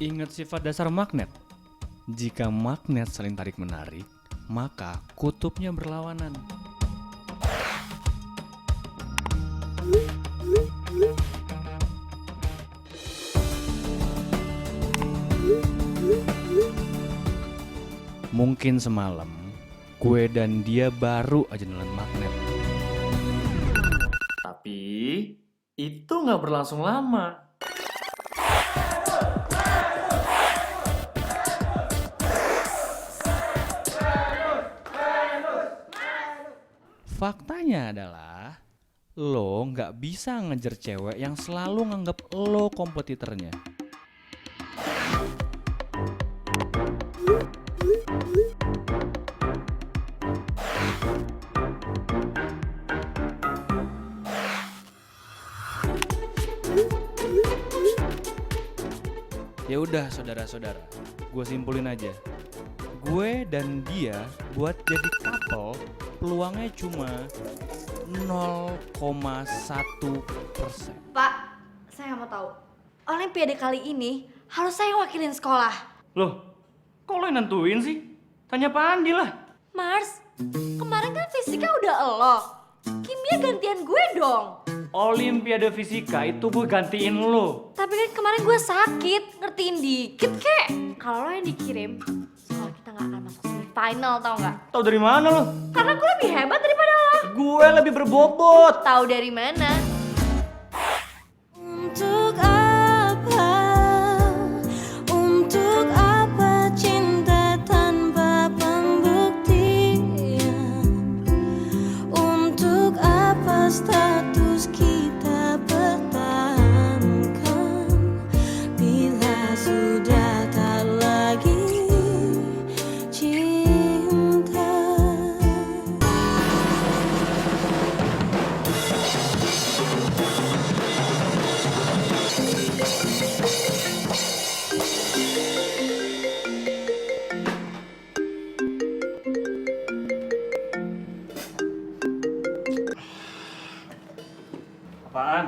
Ingat sifat dasar magnet? Jika magnet saling tarik-menarik, maka kutubnya berlawanan. Mungkin semalam, gue dan dia baru aja nelen magnet. Tapi itu nggak berlangsung lama. Faktanya adalah, lo nggak bisa ngejar cewek yang selalu nganggap lo kompetitornya. Ya udah saudara-saudara, gue simpulin aja. Gue dan dia buat jadi couple peluangnya cuma 0,1%. Pak, saya mau tahu. Olimpiade kali ini harus saya wakilin sekolah. Loh, kok lo yang nentuin sih? Tanya Pak Andi lah. Mars, kemarin kan fisika udah elo. Kimia gantian gue dong. Olimpiade fisika itu gue gantiin lo. Tapi kan kemarin gue sakit, ngertiin dikit kek. Kalau lo yang dikirim, sekolah kita gak akan masuk semifinal, tau gak? Tahu dari mana lo? Karena gue lebih hebat daripada lo. Gue lebih berbobot. Tahu dari mana? Untuk apa? Untuk apa cinta tanpa pembuktian? Untuk apa status kita pertahankan bila sudah tak lagi cinta? Apaan?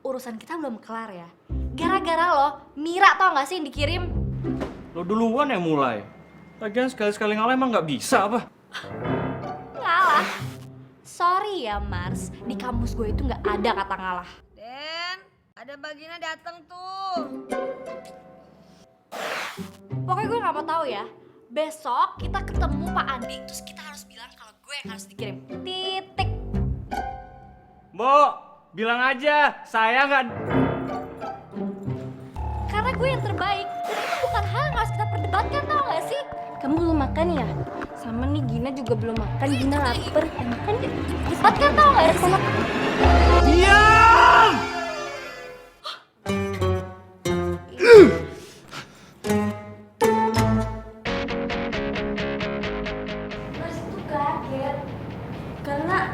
Urusan kita belum kelar ya. Gara-gara lo, Mira tau gak sih yang dikirim? Lo duluan yang mulai. Lagian sekali-sekali ngalah emang nggak bisa apa? Ngalah. Sorry ya Mars, di kamus gue itu gak ada kata ngalah. Den, ada Bagina datang tuh. Pokoknya gue gak mau tahu ya. Besok kita ketemu Pak Andi, terus kita harus bilang kalau gue yang harus dikirim. Titik. Mbok, bilang aja, saya nggak... Karena gue yang terbaik. Dan itu bukan hal yang harus kita perdebatkan, tau gak sih? Kamu belum makan ya? Sama nih Gina juga belum makan. Gina lapar. Makan deh. Cepat kan tau gak ya sama... Diam! Mas itu kaget. Karena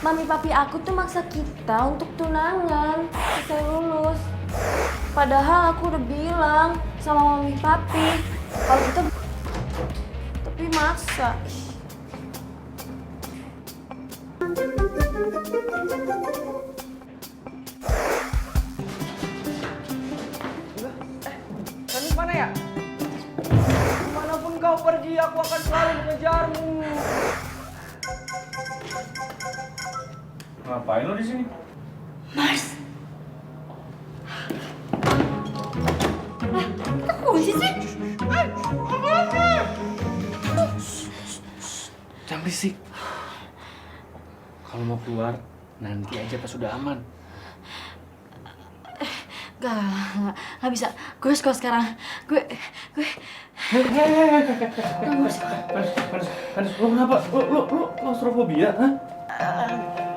mami papi aku tuh maksa kita untuk tunangan selesai lulus. Padahal aku udah bilang sama mami papi kalau kita, tapi maksa. Kamu mana ya? Dimanapun kau pergi, aku akan selalu mengejarmu. Ngapain lo di sini? Mars. Kita kunci sih? Jangan berisik. Kalau mau keluar, nanti aja pas sudah aman. Gak bisa. Gue harus keluar sekarang. Gue... Panas, lo kenapa? Lo klaustrofobia, hah?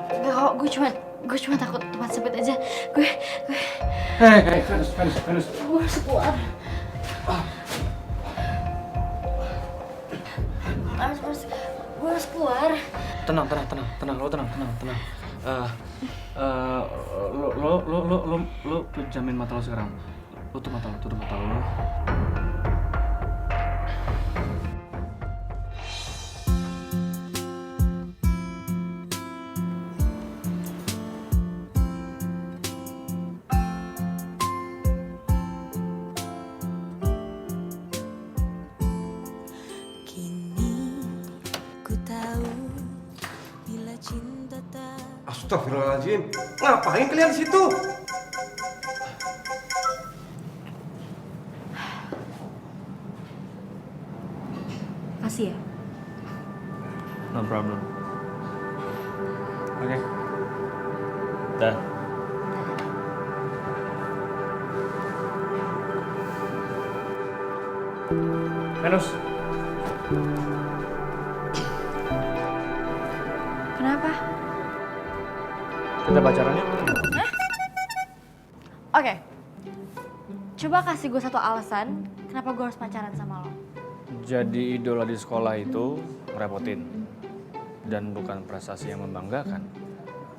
Gak kok, gue cuma takut tempat sempit aja. Gue Hei, Panas. gue harus keluar. Mars, gue harus keluar. Tenang, lo tenang. Lo pejamin mata lo sekarang. Lo tutup mata lo. Astagfirullahaladzim. Ngapain kalian di situ? Kasih ya. No problem. Oke. Dah. Venus, Kenapa? kita pacaran yuk. Oke. Coba kasih gue satu alasan kenapa gue harus pacaran sama lo. Jadi idola di sekolah itu ngerepotin dan bukan prestasi yang membanggakan.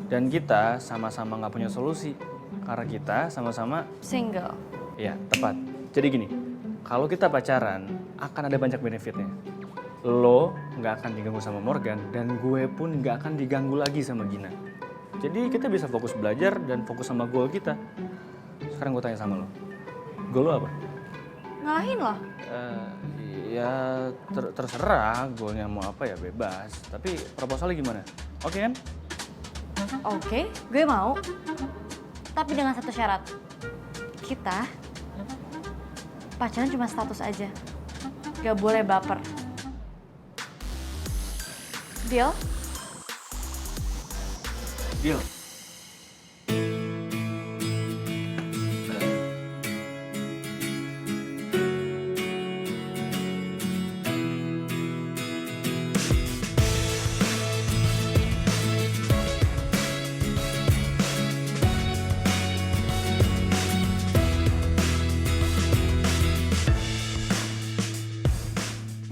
Dan kita sama-sama nggak punya solusi karena kita sama-sama, Single. ya tepat. Jadi gini, kalau kita pacaran akan ada banyak benefitnya. Lo nggak akan diganggu sama Morgan dan gue pun nggak akan diganggu lagi sama Gina. Jadi kita bisa fokus belajar dan fokus sama goal kita. Sekarang gue tanya sama lo, goal lo apa? Ngalahin lo. Ya terserah goalnya mau apa ya bebas. Tapi proposalnya gimana? Oke kan? Oke, gue mau. Tapi dengan satu syarat. Kita pacaran cuma status aja. Gak boleh baper. Deal? Deal.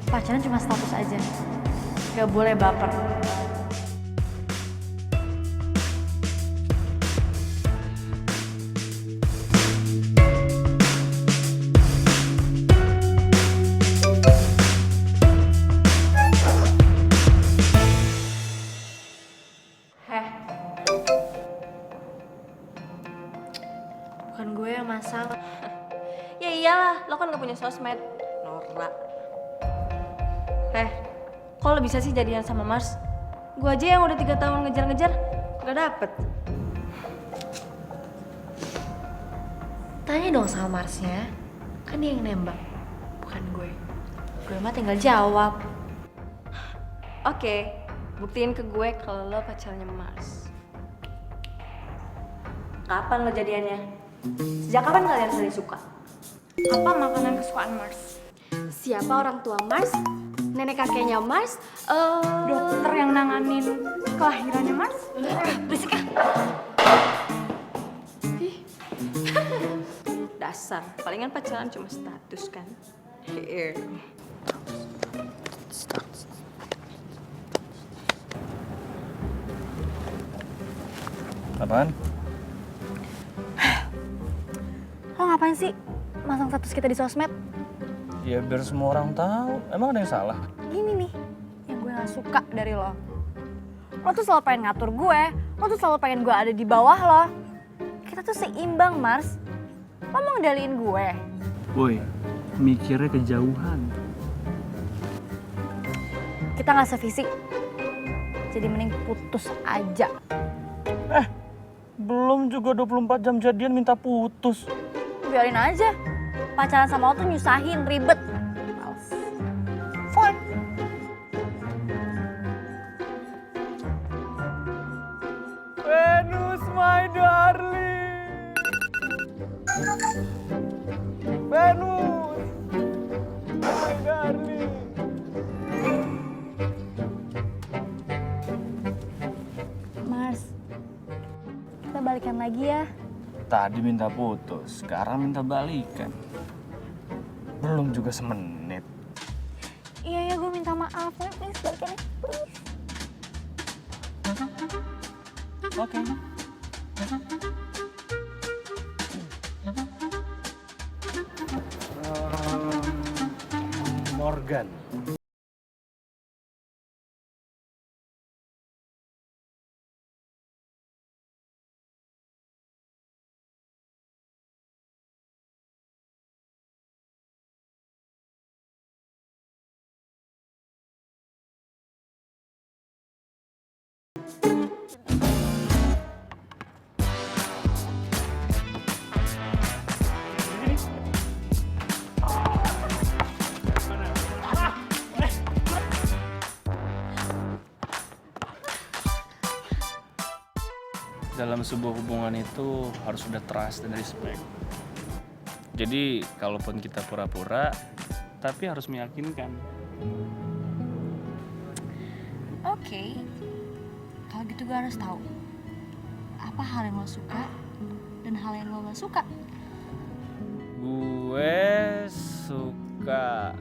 Pacaran cuma status aja. Gak boleh baper. Heh. Bukan gue yang masalah. Ya iyalah, lo kan gak punya sosmed. Norak. Kok lo bisa sih jadian sama Mars? Gue aja yang udah 3 tahun ngejar-ngejar, gak dapet. Tanya dong sama Marsnya. Kan dia yang nembak, bukan gue. Gue mah tinggal jawab. Oke, buktiin ke gue kalau lo pacarnya Mars. Kapan lo jadiannya? Sejak kapan kalian saling suka? Apa makanan kesukaan Mars? Siapa orang tua Mars? Nenek kakeknya Mars? Dokter yang nanganin kelahirannya Mars? Berisik ya? Dasar, palingan pacaran cuma status kan? Here. Apaan? Lo ngapain sih masang status kita di sosmed? Ya biar semua orang tahu. Emang ada yang salah? Gini nih, yang gue gak suka dari lo. Lo tuh selalu pengen ngatur gue, lo tuh selalu pengen gue ada di bawah lo. Kita tuh seimbang, Mars. Lo mau ngendaliin gue? Woi, mikirnya kejauhan. Kita gak sevisi. Jadi mending putus aja. Belum juga 24 jam jadian minta putus. Biarin aja. Pacaran sama lo tuh nyusahin, ribet. Males. Fine. Venus, my darling. Venus, my darling. Mars, kita balikan lagi ya. Tadi minta putus, sekarang minta balikan. Belum juga semenit. Iya ya, gue minta maaf. Please, balikan ya. Please. Oke. Morgan. dalam sebuah hubungan itu harus ada trust dan respect. Jadi kalaupun kita pura-pura, tapi harus meyakinkan. Oke, kalau gitu gue harus tahu apa hal yang lo suka dan hal yang lo gak suka. Gue suka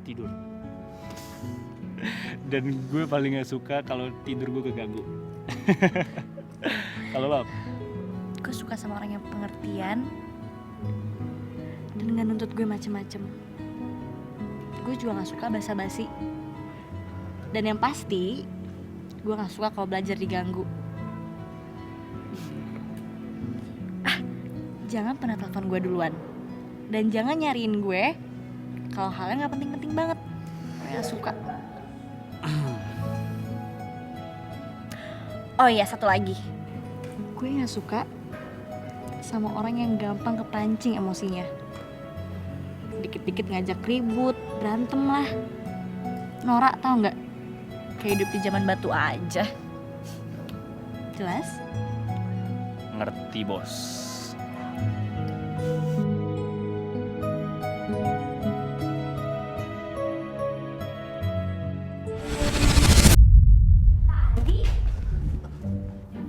tidur. Dan gue paling gak suka kalau tidur gue keganggu. Kalau lo? Gue suka sama orang yang pengertian dan gak nuntut gue macem-macem. Gue juga gak suka basa-basi. Dan yang pasti, gue gak suka kalau belajar diganggu. Jangan pernah telepon gue duluan. Dan jangan nyariin gue kalau halnya gak penting-penting banget. Gue gak suka. Oh iya, satu lagi. Gue gak suka sama orang yang gampang kepancing emosinya. Dikit-dikit ngajak ribut, berantem lah. Norak tau gak? Kayak hidup di zaman batu aja. Jelas? Ngerti, bos.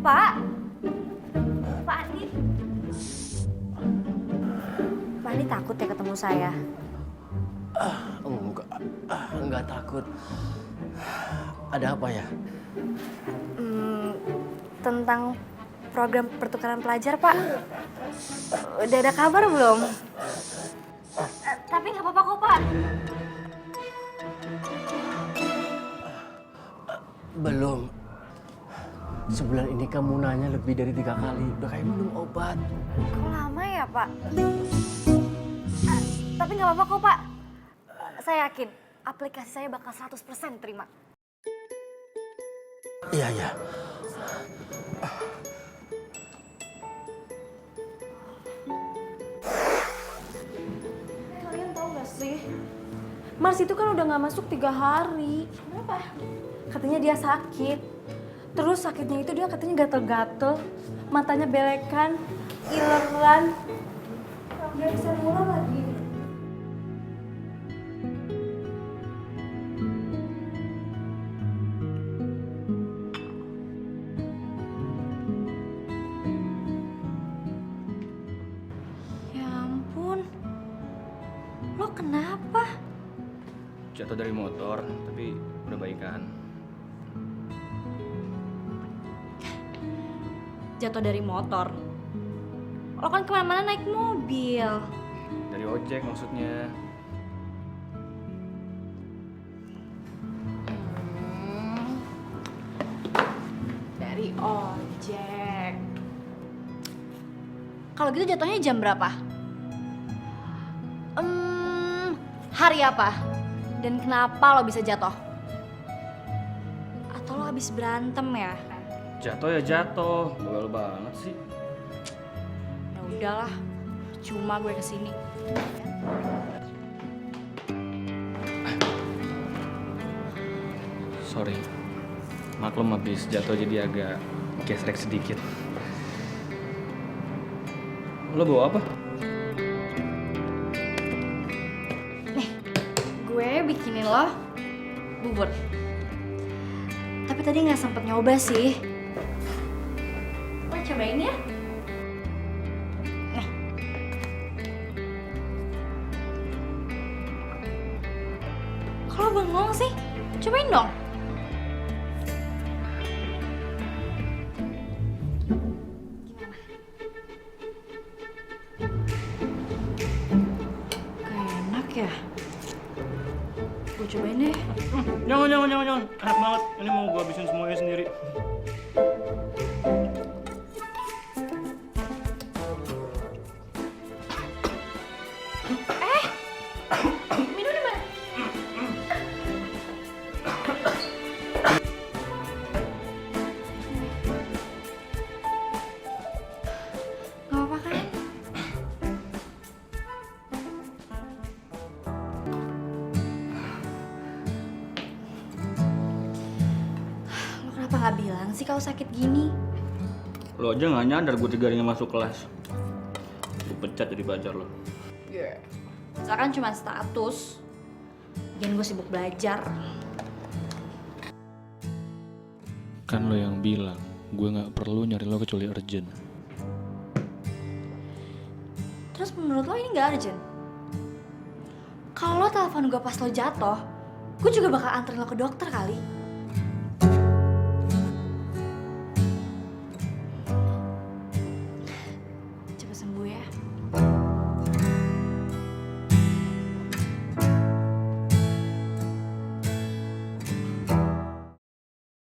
Pak? Pak Andi? Pak Andi takut ya ketemu saya? Enggak takut. Ada apa ya? Tentang program pertukaran pelajar, Pak. Udah ada kabar belum? Tapi nggak apa-apa kok, Pak. Belum. Sebulan ini kamu nanya lebih dari 3 kali. Udah kayak minum obat. Kok lama ya, Pak? Tapi nggak apa-apa kok, Pak. Saya yakin aplikasi saya bakal 100% terima. Iya, iya. Kalian tahu gak sih? Mars itu kan udah gak masuk 3 hari. Kenapa? Katanya dia sakit. Terus sakitnya itu dia katanya gatel-gatel. Matanya belekan, ileran. Gak bisa mulai lagi. Ya ampun. Lo kenapa? Jatuh dari motor, tapi udah baikan. Jatuh dari motor. Lo kan kemana-mana naik mobil. Dari ojek maksudnya. Dari ojek. Kalau gitu jatuhnya jam berapa? Hari apa? Dan kenapa lo bisa jatuh? Atau lo habis berantem ya? Jatuh ya jatuh, bawel banget sih. Ya udahlah, cuma gue kesini. Sorry, maklum habis jatuh jadi agak gesrek sedikit. Lo bawa apa? Nih, gue bikinin lo bubur. Tapi tadi nggak sempet nyoba sih. Lo cobain ya. Nih. Kalau bengong sih, cobain dong. Gak enak ya. Gue cobain deh. Jangan. Enak banget. Ini mau gue habisin semuanya sendiri. Minum di mana? Gak apa-apa kan? Lo kenapa gak bilang sih kalau sakit gini? Lo aja nggak nyadar gue 3 hari nggak masuk kelas. Gue pecat jadi pacar lo. Misalkan cuma status. Jangan gue sibuk belajar. Kan lo yang bilang, gue nggak perlu nyari lo kecuali urgent. Terus menurut lo ini gak urgent? Kalau lo telepon gue pas lo jatuh, gue juga bakal anterin lo ke dokter kali.